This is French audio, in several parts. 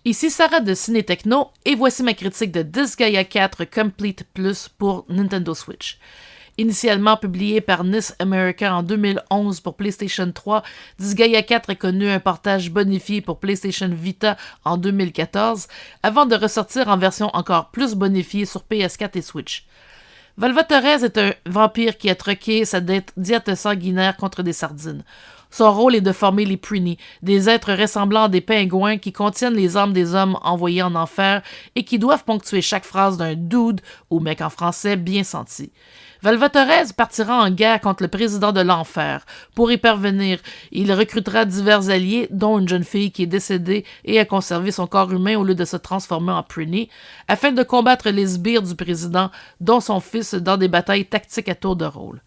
Ici Sarah de Ciné Techno et voici ma critique de Disgaea 4 Complete Plus pour Nintendo Switch. Initialement publié par NIS America en 2011 pour PlayStation 3, Disgaea 4 a connu un portage bonifié pour PlayStation Vita en 2014, avant de ressortir en version encore plus bonifiée sur PS4 et Switch. Valvatorez est un vampire qui a troqué sa diète sanguinaire contre des sardines. Son rôle est de former les Prini, des êtres ressemblant à des pingouins qui contiennent les âmes des hommes envoyés en enfer et qui doivent ponctuer chaque phrase d'un dude, ou mec en français, bien senti. Valvatorez partira en guerre contre le président de l'enfer. Pour y parvenir, il recrutera divers alliés, dont une jeune fille qui est décédée et a conservé son corps humain au lieu de se transformer en Prini, afin de combattre les sbires du président, dont son fils, dans des batailles tactiques à tour de rôle.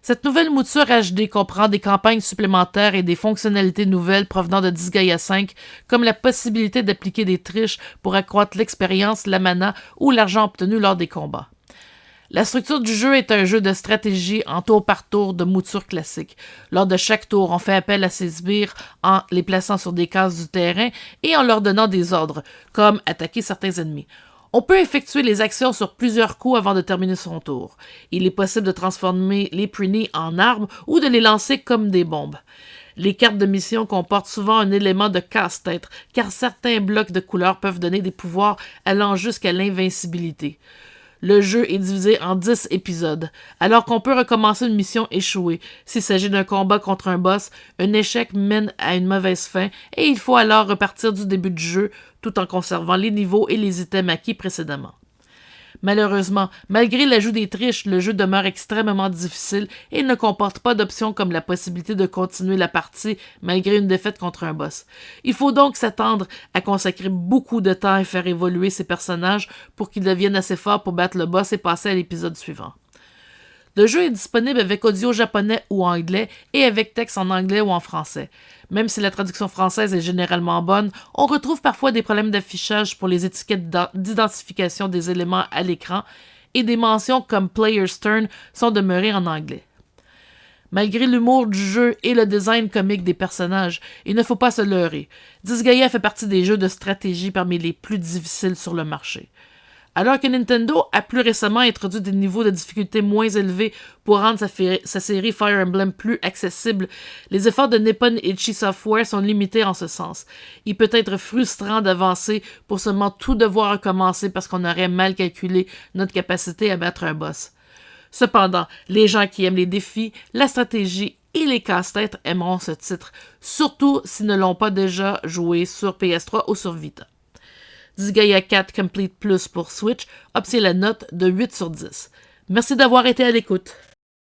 Cette nouvelle mouture HD comprend des campagnes supplémentaires et des fonctionnalités nouvelles provenant de Disgaea 5, comme la possibilité d'appliquer des triches pour accroître l'expérience, la mana ou l'argent obtenu lors des combats. La structure du jeu est un jeu de stratégie en tour par tour de mouture classique. Lors de chaque tour, on fait appel à ses sbires en les plaçant sur des cases du terrain et en leur donnant des ordres, comme attaquer certains ennemis. On peut effectuer les actions sur plusieurs coups avant de terminer son tour. Il est possible de transformer les Prini en armes ou de les lancer comme des bombes. Les cartes de mission comportent souvent un élément de casse-tête, car certains blocs de couleurs peuvent donner des pouvoirs allant jusqu'à l'invincibilité. Le jeu est divisé en 10 épisodes, alors qu'on peut recommencer une mission échouée. S'il s'agit d'un combat contre un boss, un échec mène à une mauvaise fin et il faut alors repartir du début du jeu tout en conservant les niveaux et les items acquis précédemment. Malheureusement, malgré l'ajout des triches, le jeu demeure extrêmement difficile et ne comporte pas d'options comme la possibilité de continuer la partie malgré une défaite contre un boss. Il faut donc s'attendre à consacrer beaucoup de temps et faire évoluer ses personnages pour qu'ils deviennent assez forts pour battre le boss et passer à l'épisode suivant. Le jeu est disponible avec audio japonais ou anglais et avec texte en anglais ou en français. Même si la traduction française est généralement bonne, on retrouve parfois des problèmes d'affichage pour les étiquettes d'identification des éléments à l'écran et des mentions comme Player's Turn sont demeurées en anglais. Malgré l'humour du jeu et le design comique des personnages, il ne faut pas se leurrer. Disgaea fait partie des jeux de stratégie parmi les plus difficiles sur le marché. Alors que Nintendo a plus récemment introduit des niveaux de difficulté moins élevés pour rendre sa série Fire Emblem plus accessible, les efforts de Nippon Ichi Software sont limités en ce sens. Il peut être frustrant d'avancer pour seulement tout devoir recommencer parce qu'on aurait mal calculé notre capacité à battre un boss. Cependant, les gens qui aiment les défis, la stratégie et les casse-têtes aimeront ce titre, surtout s'ils ne l'ont pas déjà joué sur PS3 ou sur Vita. Disgaea 4 Complete Plus pour Switch obtient la note de 8/10. Merci d'avoir été à l'écoute.